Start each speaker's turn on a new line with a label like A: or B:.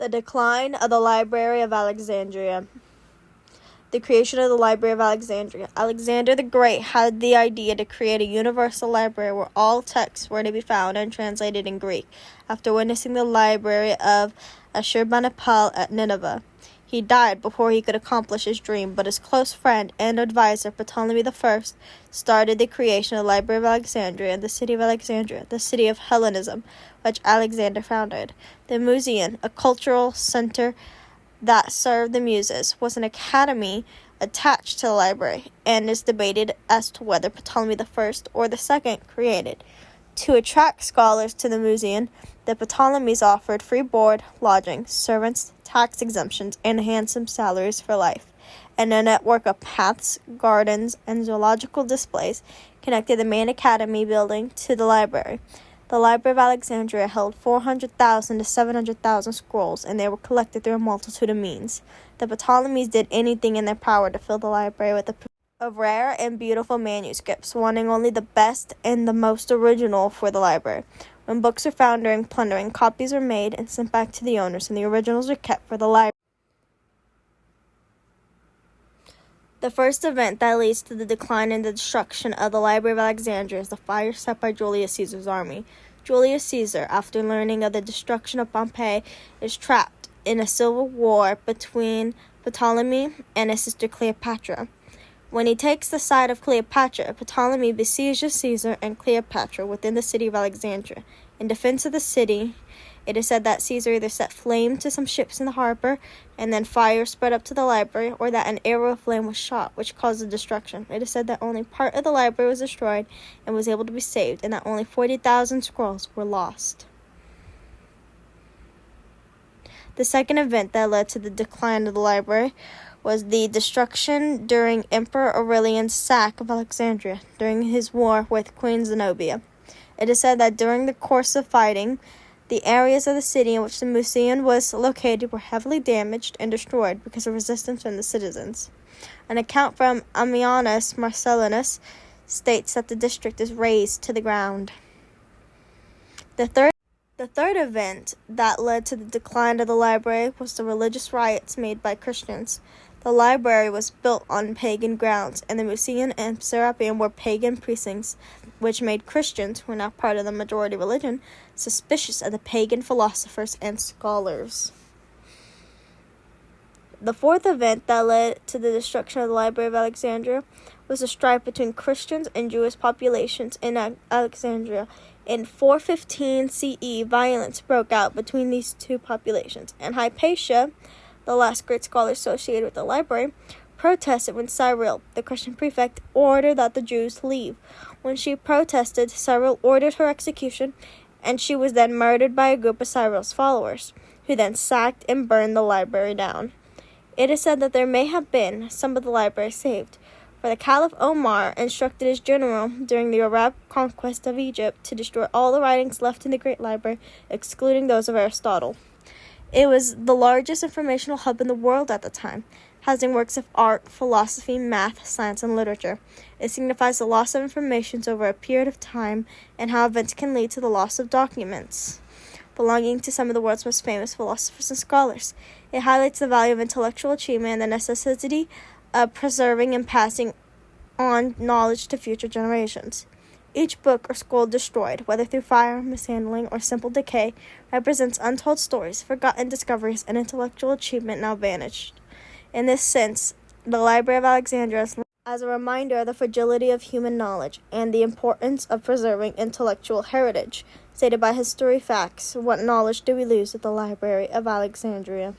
A: The decline of the Library of Alexandria. The creation of the Library of Alexandria. Alexander the Great had the idea to create a universal library where all texts were to be found and translated in Greek, after witnessing the library of Ashurbanipal at Nineveh. He died before he could accomplish his dream, but his close friend and advisor, Ptolemy I, started the creation of the Library of Alexandria in the city of Alexandria, the city of Hellenism, which Alexander founded. The Museum, a cultural center that served the Muses, was an academy attached to the library, and is debated as to whether Ptolemy I or II created. To attract scholars to the museum, the Ptolemies offered free board, lodging, servants, tax exemptions, and handsome salaries for life, and a network of paths, gardens, and zoological displays connected the main academy building to the library. The Library of Alexandria held 400,000 to 700,000 scrolls, and they were collected through a multitude of means. The Ptolemies did anything in their power to fill the library with of rare and beautiful manuscripts, wanting only the best and the most original for the library. When books were found during plundering, copies were made and sent back to the owners, and the originals were kept for the library. The first event that leads to the decline and the destruction of the Library of Alexandria is the fire set by Julius Caesar's army. Julius Caesar, after learning of the destruction of Pompeii, is trapped in a civil war between Ptolemy and his sister Cleopatra. When he takes the side of Cleopatra, Ptolemy besieges Caesar and Cleopatra within the city of Alexandria. In defense of the city, it is said that Caesar either set flame to some ships in the harbor, and then fire spread up to the library, or that an arrow of flame was shot, which caused the destruction. It is said that only part of the library was destroyed and was able to be saved, and that only 40,000 scrolls were lost. The second event that led to the decline of the library was the destruction during Emperor Aurelian's sack of Alexandria during his war with Queen Zenobia. It is said that during the course of fighting, the areas of the city in which the museum was located were heavily damaged and destroyed because of resistance from the citizens. An account from Ammianus Marcellinus states that the district is razed to the ground. The third event that led to the decline of the library was the religious riots made by Christians. The library was built on pagan grounds, and the museum and serapeum were pagan precincts, which made Christians, who were now part of the majority religion, suspicious of the pagan philosophers and scholars. The fourth event that led to the destruction of the Library of Alexandria was a strife between Christians and Jewish populations in Alexandria. In 415 CE, violence broke out between these two populations, and Hypatia, the last great scholar associated with the library, protested when Cyril, the Christian prefect, ordered that the Jews leave. When she protested, Cyril ordered her execution, and she was then murdered by a group of Cyril's followers, who then sacked and burned the library down. It is said that there may have been some of the library saved, for the Caliph Omar instructed his general during the Arab conquest of Egypt to destroy all the writings left in the Great Library, excluding those of Aristotle. It was the largest informational hub in the world at the time, housing works of art, philosophy, math, science, and literature. It signifies the loss of information over a period of time and how events can lead to the loss of documents belonging to some of the world's most famous philosophers and scholars. It highlights the value of intellectual achievement and the necessity of preserving and passing on knowledge to future generations. Each book or scroll destroyed, whether through fire, mishandling, or simple decay, represents untold stories, forgotten discoveries, and intellectual achievement now vanished. In this sense, the Library of Alexandria is as a reminder of the fragility of human knowledge and the importance of preserving intellectual heritage. Stated by History Facts, what knowledge do we lose at the Library of Alexandria?